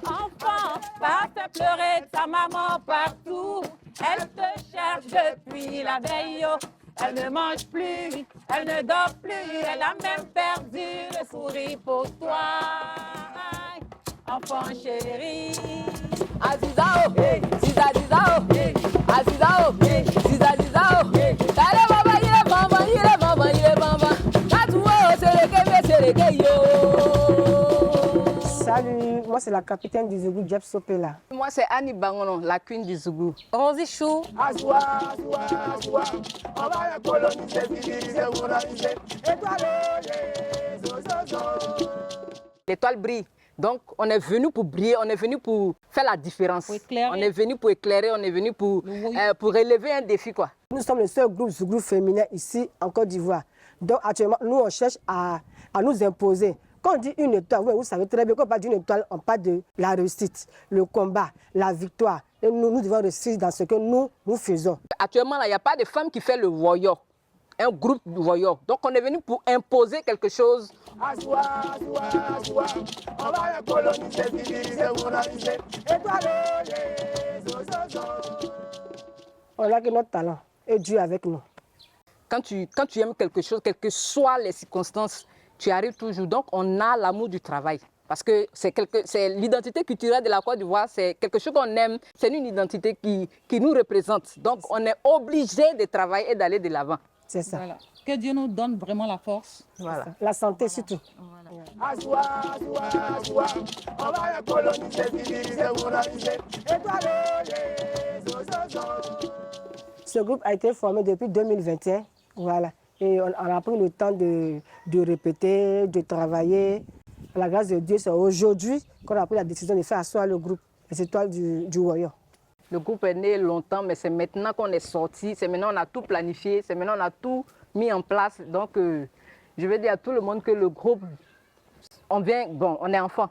Enfant, va te pleurer ta maman partout. Elle te cherche depuis la veille. Elle ne mange plus, elle ne dort plus. Elle a même perdu le sourire pour toi. Enfant chéri. Azizao, Ziza Zizao, Azizao, Ziza Zizao. Tale baba yile bamba. Tatuo sereke yo. Salut, moi c'est la capitaine du Zougou, Jeb Sopela. Moi c'est Annie Bangono, la queen du Zougou. Rosie Chou. Aswa, on va la coloniser, civiliser, moraliser. L'étoile brille. Donc, on est venu pour briller, on est venu pour faire la différence. On est venu pour éclairer, on est venu pour relever un défi, quoi. Nous sommes le seul groupe Zougou féminin ici en Côte d'Ivoire. Donc, actuellement, nous, on cherche à nous imposer. Quand on dit une étoile, vous savez très bien, quand on parle d'une étoile, on parle de la réussite, le combat, la victoire. Et nous devons réussir dans ce que nous faisons. Actuellement, il n'y a pas de femme qui fait le warrior, un groupe de warrior. Donc, on est venu pour imposer quelque chose. Aswa, on va la coloniser, civiliser, moraliser. On a que notre talent et Dieu avec nous. Quand tu aimes quelque chose, quelles que soient les circonstances, tu arrives toujours. Donc, on a l'amour du travail. Parce que c'est l'identité culturelle de la Côte d'Ivoire, c'est quelque chose qu'on aime, c'est une identité qui nous représente. Donc, on est obligé de travailler et d'aller de l'avant. C'est ça. Voilà. Que Dieu nous donne vraiment la force. Voilà. La santé surtout. Aswa, on va la coloniser, civiliser, moraliser. Ce groupe a été formé depuis 2021. Voilà. Et on a pris le temps de répéter, de travailler. À la grâce de Dieu, c'est aujourd'hui qu'on a pris la décision de faire asseoir le groupe, les étoiles du Warrior. Le groupe est né longtemps, mais c'est maintenant qu'on est sorti, c'est maintenant qu'on a tout planifié, c'est maintenant qu'on a tout mis en place. Donc, je vais dire à tout le monde que le groupe, on est enfant.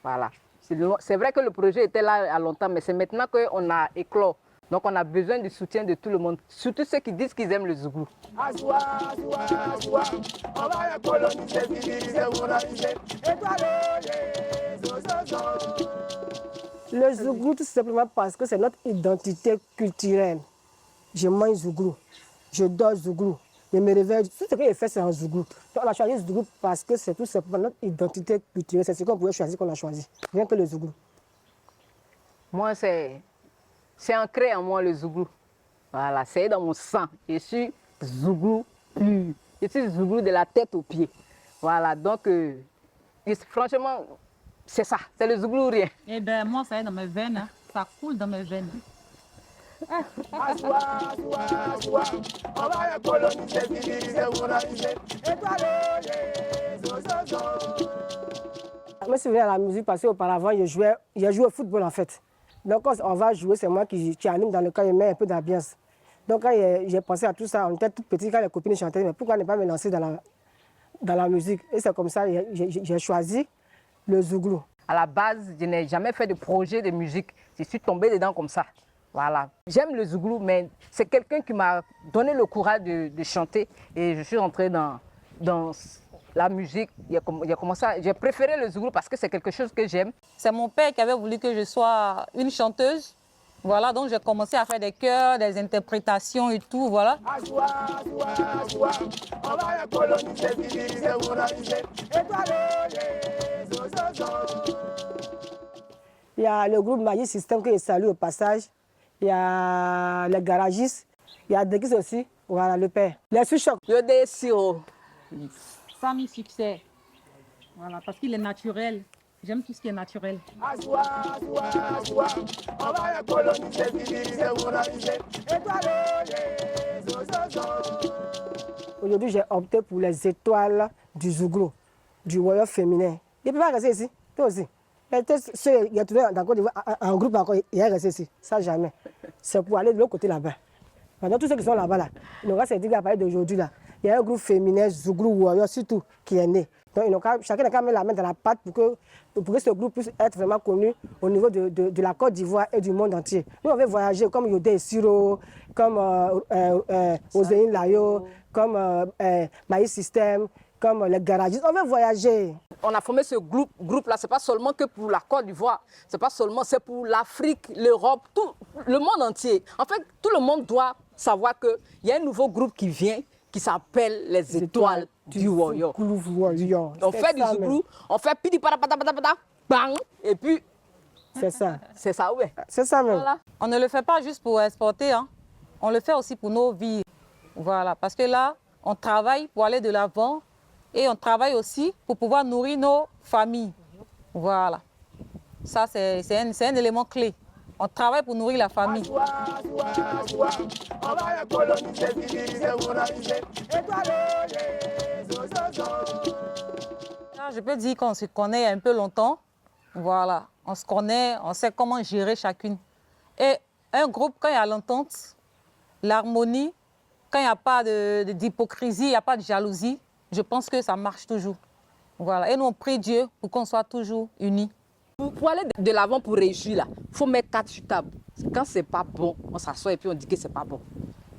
Voilà. C'est vrai que le projet était là à longtemps, mais c'est maintenant qu'on a éclos. Donc, on a besoin du soutien de tout le monde, surtout ceux qui disent qu'ils aiment le Zougou. Aswa, on va la coloniser, civiliser, moraliser. Le Zougou, tout simplement parce que c'est notre identité culturelle. Je mange Zougou, je dors Zougou, je me réveille. Tout ce que je fais, c'est un Zougou. Donc, on a choisi Zougou parce que c'est tout simplement notre identité culturelle. C'est ce qu'on pouvait choisir qu'on a choisi, rien que le Zougou. Moi, c'est ancré en moi le Zougou. Voilà, c'est dans mon sang. Je suis Zougou pur. Je suis Zougou de la tête aux pieds. Voilà, donc, franchement, c'est ça, c'est le Zougou ou rien. Eh bien, moi, ça est dans mes veines. Hein. Ça coule dans mes veines. Aswa, on va la coloniser, civiliser, moraliser. Je me souviens à la musique parce qu'auparavant, j'ai joué au football en fait. Donc quand on va jouer, c'est moi qui anime dans le cas, je mets un peu d'ambiance. Donc quand j'ai pensé à tout ça, on était tout petits quand les copines chantaient, mais pourquoi ne pas me lancer dans la musique? Et c'est comme ça que j'ai choisi le Zougou. À la base, je n'ai jamais fait de projet de musique. Je suis tombée dedans comme ça. Voilà. J'aime le Zougou, mais c'est quelqu'un qui m'a donné le courage de chanter. Et je suis entrée dans la musique. J'ai préféré le Zougou parce que c'est quelque chose que j'aime. C'est mon père qui avait voulu que je sois une chanteuse. Voilà, donc j'ai commencé à faire des chœurs, des interprétations et tout, voilà. Aswa, on va la coloniser, civiliser, moraliser. Il y a le groupe Magic System que je salue au passage. Il y a les garagistes. Il y a Dekis aussi. Voilà, le père. Les sous-chocs. Yodé Siro. Sami Succès. Voilà, parce qu'il est naturel. J'aime tout ce qui est naturel. Aswa, on va la coloniser, civiliser, moraliser. Aujourd'hui, j'ai opté pour les étoiles du Zougou, du Warrior féminin. Il ne peut pas rester ici, toi aussi. Il y a trouvé dans Côte d'Ivoire un groupe encore, il est resté ici. Ça, jamais. C'est pour aller de l'autre côté là-bas. Maintenant, tous ceux qui sont là-bas, là, il nous reste dit qu'à parler d'aujourd'hui, là, il y a un groupe féminin, Zougou Warrior surtout, qui est né. Donc chacun n'a qu'à mettre la main dans la pâte pour que ce groupe puisse être vraiment connu au niveau de la Côte d'Ivoire et du monde entier. Nous, on veut voyager comme Yodé Siro, comme Oséine Layo, comme Maïs System, comme les garagistes. On veut voyager. On a formé ce groupe-là, ce n'est pas seulement que pour la Côte d'Ivoire, c'est pour l'Afrique, l'Europe, tout le monde entier. En fait, tout le monde doit savoir qu'il y a un nouveau groupe qui vient, qui s'appelle les Étoiles du Warrior. On fait du Zouglou, on fait pidi pada bang, et puis... C'est ça. C'est ça, ouais. C'est ça même. Voilà. On ne le fait pas juste pour exporter, hein. On le fait aussi pour nos vies. Voilà, parce que là, on travaille pour aller de l'avant et on travaille aussi pour pouvoir nourrir nos familles. Voilà. Ça, c'est un élément clé. On travaille pour nourrir la famille. Là, je peux dire qu'on se connaît un peu longtemps. Voilà. On se connaît, on sait comment gérer chacune. Et un groupe, quand il y a l'entente, l'harmonie, quand il n'y a pas d'hypocrisie, il n'y a pas de jalousie, je pense que ça marche toujours. Voilà. Et nous, on prie Dieu pour qu'on soit toujours unis. Pour aller de l'avant, pour réussir, là, il faut mettre 4 sur table. Quand ce n'est pas bon, on s'assoit et puis on dit que ce n'est pas bon.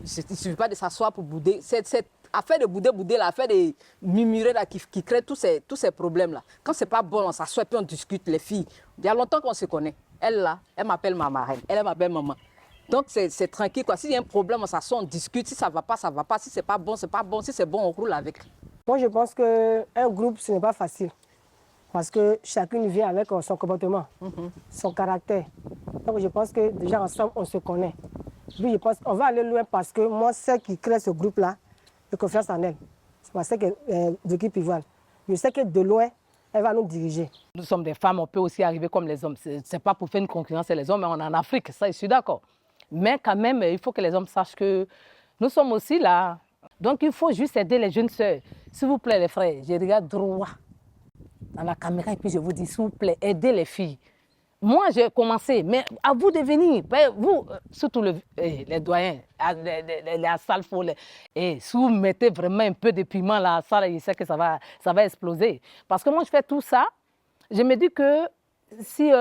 Il ne suffit pas de s'asseoir pour bouder. Cette affaire de bouder, l'affaire de murmurer là, qui crée tous ces problèmes-là. Quand ce n'est pas bon, on s'assoit et puis on discute, les filles. Il y a longtemps qu'on se connaît. Elle, là, elle m'appelle ma marraine. Elle m'appelle maman. Donc, c'est tranquille, quoi. S'il y a un problème, on s'assoit, on discute. Si ça ne va pas, ça ne va pas. Si ce n'est pas bon, ce n'est pas bon. Si c'est bon, on roule avec. Moi, je pense qu'un groupe, ce n'est pas facile. Parce que chacune vient avec son comportement, son caractère. Donc je pense que déjà ensemble, on se connaît. Puis je pense qu'on va aller loin parce que moi, celle qui crée ce groupe-là, j'ai confiance en elle. C'est moi, celle qui est d'équipe Ivoire. Je sais que de loin, elle va nous diriger. Nous sommes des femmes, on peut aussi arriver comme les hommes. Ce n'est pas pour faire une concurrence avec les hommes, mais on est en Afrique, ça, je suis d'accord. Mais quand même, il faut que les hommes sachent que nous sommes aussi là. Donc il faut juste aider les jeunes sœurs. S'il vous plaît, les frères, je regarde droit dans la caméra et puis je vous dis, s'il vous plaît, aidez les filles. Moi, j'ai commencé, mais à vous de venir. Vous, surtout les doyens, les Asalfo, si vous mettez vraiment un peu de piment là, ça, je sais que ça va exploser. Parce que moi, je fais tout ça. Je me dis que si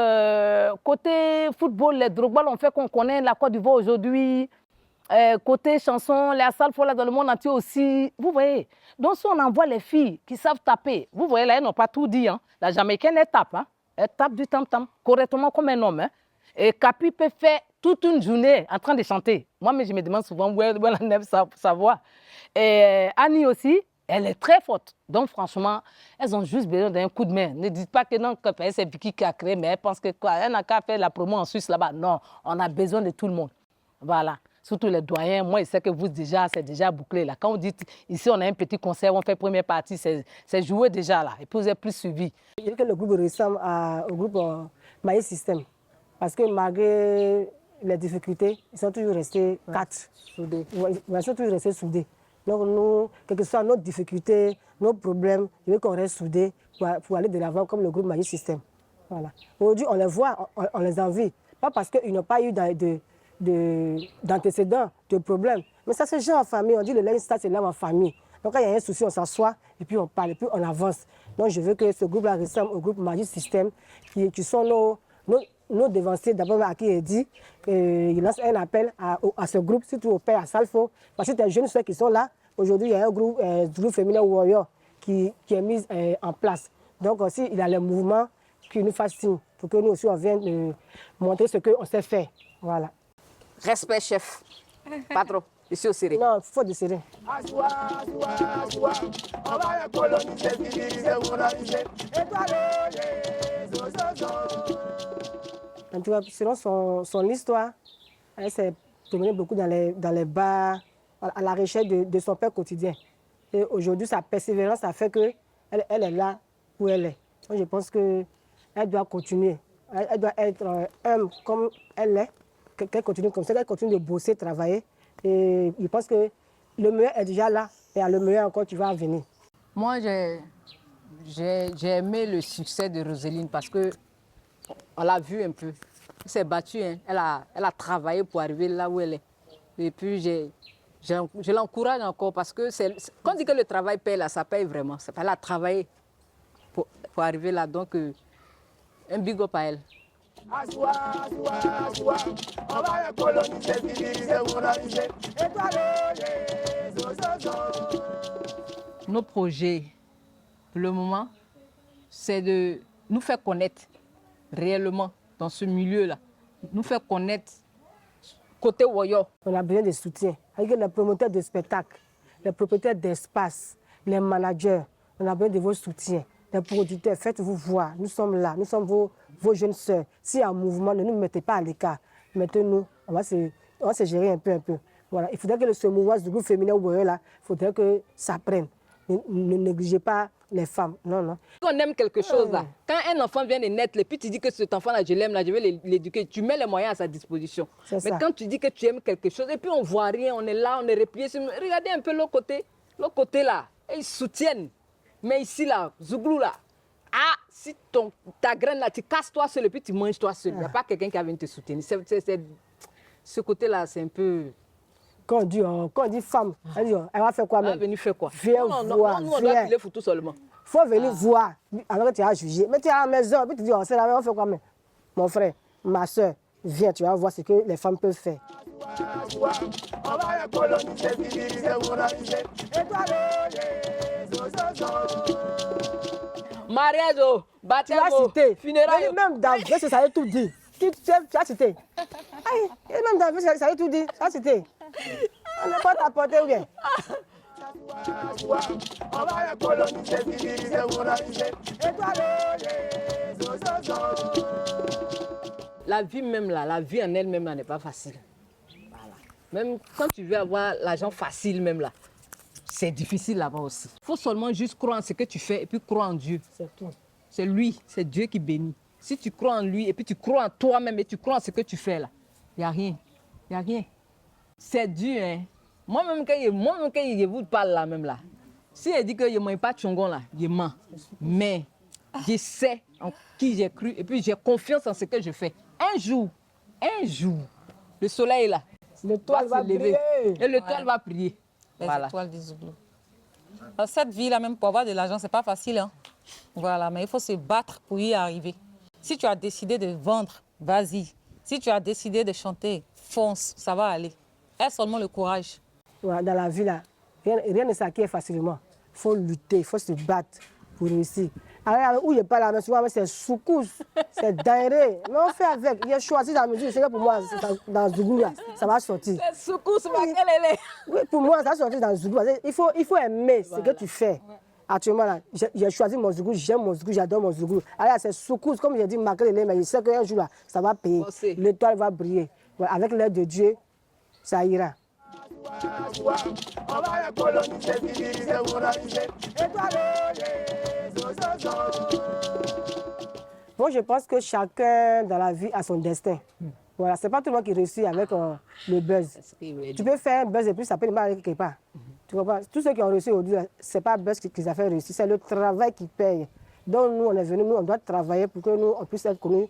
côté football, les Drogba, on fait qu'on connaît la Côte d'Ivoire aujourd'hui, côté chanson, les Asalfo là dans le monde entier aussi, vous voyez. Donc, si on envoie les filles qui savent taper, vous voyez là, elles n'ont pas tout dit. Hein. La Jamaïcaine, elle tape. Hein. Elle tape du tam-tam, correctement comme un homme. Hein. Et Capi peut faire toute une journée en train de chanter. Moi, mais je me demande souvent où elle enlève sa voix. Et Annie aussi, elle est très forte. Donc, franchement, elles ont juste besoin d'un coup de main. Ne dites pas que non, c'est Vicky qui a créé, mais elle pense que quoi, elle n'a qu'à faire la promo en Suisse là-bas. Non, on a besoin de tout le monde. Voilà. Surtout les doyens, moi, je sais que vous, déjà, c'est déjà bouclé. Là. Quand vous dites, ici, on a un petit concert, on fait première partie, c'est joué déjà là. Et puis, vous êtes plus suivi. Je dis que le groupe ressemble au groupe Maïs System. Parce que malgré les difficultés, ils sont toujours restés 4 soudés. Ils sont toujours restés soudés. Donc, nous, quelles que soient nos difficultés, nos problèmes, je veux qu'on reste soudés pour aller de l'avant comme le groupe Maïs System. Voilà. Aujourd'hui, on les voit, on les envie. Pas parce qu'ils n'ont pas eu d'antécédents, de problèmes. Mais ça, c'est genre en famille. On dit le linge, ça, c'est l'homme en famille. Donc, quand il y a un souci, on s'assoit et puis on parle, et puis on avance. Donc, je veux que ce groupe-là ressemble au groupe Maïs System, qui sont nos devanciers. D'abord, à qui il dit qu'il lance un appel à ce groupe, surtout au père, à Salfo. Parce que c'est des jeunes soeurs qui sont là. Aujourd'hui, il y a un groupe féminin Warrior qui est mis en place. Donc, aussi, il y a le mouvement qui nous fascine pour que nous aussi, on vienne montrer ce qu'on sait faire. Voilà. Respect, chef. Pas trop. Je suis au serré. Non, il faut de serré. En tout cas, selon son histoire, elle s'est promenée beaucoup dans les bars, à la recherche de son père quotidien. Et aujourd'hui, sa persévérance a fait qu'elle est là où elle est. Donc, je pense qu'elle doit continuer. Elle doit être humble comme elle est. Qu'elle continue comme ça, qu'elle continue de bosser, travailler. Et je pense que le meilleur est déjà là, et le meilleur encore qui va venir. Moi, j'ai aimé le succès de Roseline parce qu'on l'a vu un peu. Elle s'est battue, hein. Elle a travaillé pour arriver là où elle est. Et puis, je l'encourage encore parce que quand on dit que le travail paye, là, ça paye vraiment. Elle a travaillé. pour arriver là. Donc, un big up à elle. Asua, asua, asua. On va les coloniser, civiliser, moraliser. Étoiler, zo, zo, zo. Nos projets, pour le moment, c'est de nous faire connaître réellement dans ce milieu-là. Nous faire connaître côté Woyo. On a besoin de soutien. Avec les promoteurs de spectacles, les propriétaires d'espace, les managers, on a besoin de vos soutiens. Les producteurs, faites-vous voir. Nous sommes là, nous sommes vos jeunes sœurs. S'il y a un mouvement, ne nous mettez pas à l'écart. Mettez-nous, on va se gérer un peu. Voilà. Il faudrait que ce mouvement du groupe féminin Woyo là, il faudrait que ça prenne. Ne négligez pas les femmes. Non. Quand on aime quelque chose là, quand un enfant vient de naître, et puis tu dis que cet enfant là, je l'aime là, je vais l'éduquer, tu mets les moyens à sa disposition. Mais ça. quand tu dis que tu aimes quelque chose, et puis on voit rien, on est là, on est replié, regardez un peu l'autre côté là, et ils soutiennent. Mais ici là, Zouglou là, si ta graine là, tu casses toi seul et puis tu manges toi seul, il n'y a pas quelqu'un qui va venir te soutenir. Ce côté là, c'est un peu... Quand on dit femme, elle va faire quoi même? Elle va venir faire quoi? Viens voir. Nous, on doit filer photo seulement. Il faut venir voir, alors que tu as jugé. Mais tu es à la maison, puis tu dis, c'est la même, on fait quoi même? Mon frère, ma soeur, viens, tu vas voir ce que les femmes peuvent faire. Asua, on va les coloniser, civiliser, moraliser. Étoiler, zo, zo, zo. Mariage, Tu as baptême, cité. funérailles. Même dans le verset, ça veut tout dire. Tu as cité. Aïe, et même dans le verset, ça veut tout dire. Tu as cité. On n'est pas t'apporter ou bien? Asua, on va les coloniser, civiliser, moraliser. Étoiler, zo, zo, zo. La vie même là, la vie en elle-même là n'est pas facile. Voilà. Même quand tu veux avoir l'argent facile même là, c'est difficile là-bas aussi. Il faut seulement juste croire en ce que tu fais et puis croire en Dieu. C'est tout. C'est lui, c'est Dieu qui bénit. Si tu crois en lui et puis tu crois en toi-même et tu crois en ce que tu fais là, il n'y a rien. Il n'y a rien. C'est dur, hein. Moi-même, quand je vous parle là même là, si elle dit que je ne mange pas de chongon là, je mens. Mais je sais en qui j'ai cru et puis j'ai confiance en ce que je fais. Un jour, le soleil là, L'étoile va se lever briller. et l'étoile va prier. Les Voilà. étoiles du Zouglou. Alors, cette vie-là, même pour avoir de l'argent, c'est pas facile. Hein? Voilà, mais il faut se battre pour y arriver. Si tu as décidé de vendre, vas-y. Si tu as décidé de chanter, fonce, ça va aller. Aie seulement le courage. Voilà, dans la vie, là, rien ne s'acquiert facilement. Il faut lutter, il faut se battre pour réussir. Alors, où il n'est pas là, mais souvent, c'est soukous, c'est dingue. Mais on fait avec. Il a choisi la musique, c'est que pour moi, dans Zouglou, là, ça va sortir. C'est Soukous, Makelele. Oui, pour moi, ça va sortir dans Zouglou. Il faut aimer ce que tu fais. Actuellement, là, j'ai choisi mon Zouglou, j'aime mon Zouglou, j'adore mon Zouglou. Alors, c'est soukous, comme j'ai dit, Makelele, mais je sais qu'un jour, là, ça va payer. L'étoile va briller. Voilà, avec l'aide de Dieu, ça ira. Asua, on va les coloniser, civiliser, moraliser. Étoiler, zo, zo, zo. Moi, je pense que chacun dans la vie a son destin. Voilà, c'est pas tout le monde qui réussit avec le buzz. Tu peux faire un buzz et puis ça peut mal aller quelque part. Tu comprends? Tous ceux qui ont réussi aujourd'hui, c'est pas le buzz qui les a fait réussir, c'est le travail qui paye. Donc nous, on est venus, nous, on doit travailler pour que nous, on puisse être connus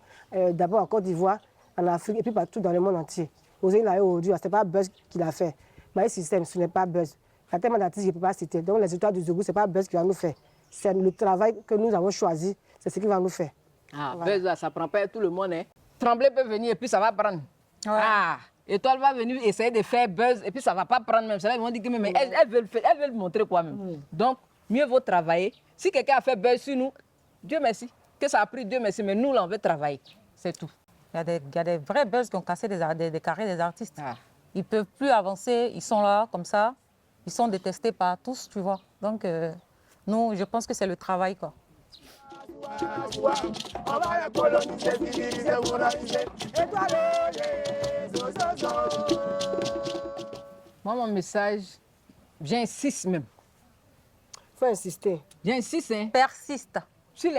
d'abord en Côte d'Ivoire, en Afrique et puis partout dans le monde entier. Aujourd'hui, c'est pas buzz qui l'a fait. Mais système, ce n'est pas buzz. Il y a tellement d'artistes que je ne peux pas citer. Donc les étoiles du Zouglou, ce n'est pas buzz qui va nous faire. C'est le travail que nous avons choisi, c'est ce qui va nous faire. Ah, Voilà. buzz, ça ne prend pas tout le monde. Hein. Trembler peut venir et puis ça va prendre. Ouais. Ah, étoile va venir essayer de faire buzz et puis ça ne va pas prendre même. Ils vont dire que mais elles veulent montrer quoi même. Donc, mieux vaut travailler. Si quelqu'un a fait buzz sur nous, Dieu merci. Que ça a pris, Dieu merci, mais nous là, on veut travailler. C'est tout. Il y a des vrais buzz qui ont cassé des carrés des artistes. Ah. Ils ne peuvent plus avancer, ils sont là comme ça. Ils sont détestés par tous, tu vois. Donc, nous, je pense que c'est le travail, quoi. Asua, on va les coloniser, civiliser, moraliser. Étoiler, zo, zo, zo. Moi, mon message, j'insiste même. Il faut insister. J'insiste, hein. Persiste. Sur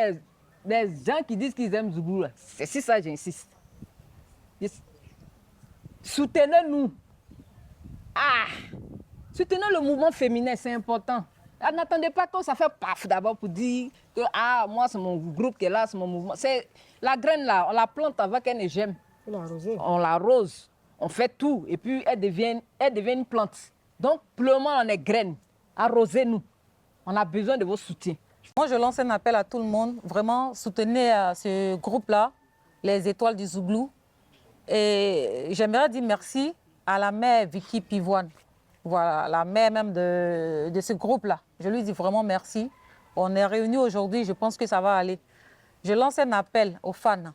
les gens qui disent qu'ils aiment Zouglou, là, c'est si ça, j'insiste. Soutenez-nous. Ah! Soutenez le mouvement féminin, c'est important. Ah, n'attendez pas que ça fait paf d'abord pour dire que moi, c'est mon groupe qui est là, c'est mon mouvement. C'est la graine là, on la plante avec un gemme. Il faut l'arroser. On l'arrose, on fait tout, et puis elle devient une plante. Donc, pour le moment, on est graine. Arrosez-nous. On a besoin de vos soutiens. Moi, je lance un appel à tout le monde. Vraiment, soutenez ce groupe-là, les Étoiles du Zouglou. Et j'aimerais dire merci à la mère Vicky Pivoine. Voilà, la mère même de ce groupe-là. Je lui dis vraiment merci. On est réunis aujourd'hui, je pense que ça va aller. Je lance un appel aux fans.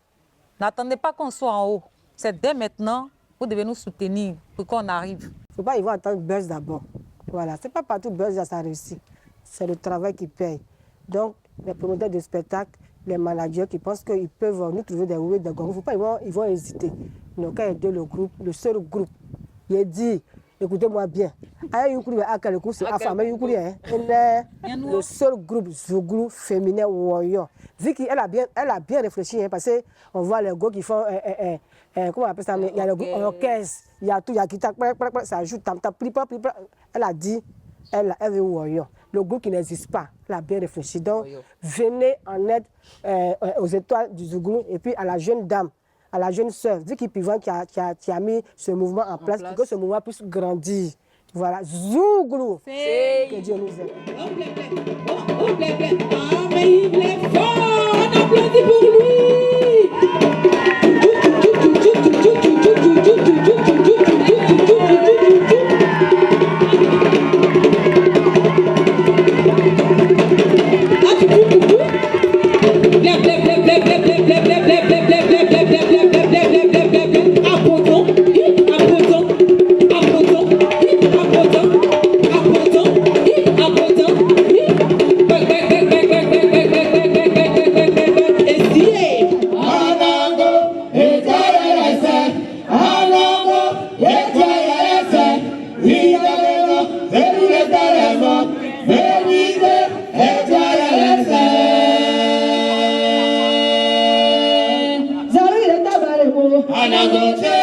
N'attendez pas qu'on soit en haut. C'est dès maintenant, vous devez nous soutenir pour qu'on arrive. Il ne faut pas y voir attendre buzz d'abord. Voilà, ce n'est pas partout buzz à sa réussite. C'est le travail qui paye. Donc, les promoteurs de spectacles, les managers qui pensent qu'ils peuvent nous trouver des roues de gong, il ne faut pas, ils vont hésiter. Donc, quand il y a le groupe, le seul groupe, il dit, écoutez-moi bien, le seul groupe Zouglou féminin Warrior. Vu qu'elle a bien réfléchi, hein, parce qu'on voit les gars qui font, comment on appelle ça, il y a le groupe orchestre, il y a tout, il y a guitare, ça joue, elle a dit, elle veut Warrior. Le groupe qui n'existe pas, elle a bien réfléchi. Donc, venez en aide aux Étoiles du Zouglou et puis à la jeune dame, à la jeune sœur, Vicky Pivoine qui a mis ce mouvement en place pour que ce mouvement puisse grandir. Voilà, Zouglou. Que Dieu nous aide. Mais il est fort, on applaudit pour lui. Anagote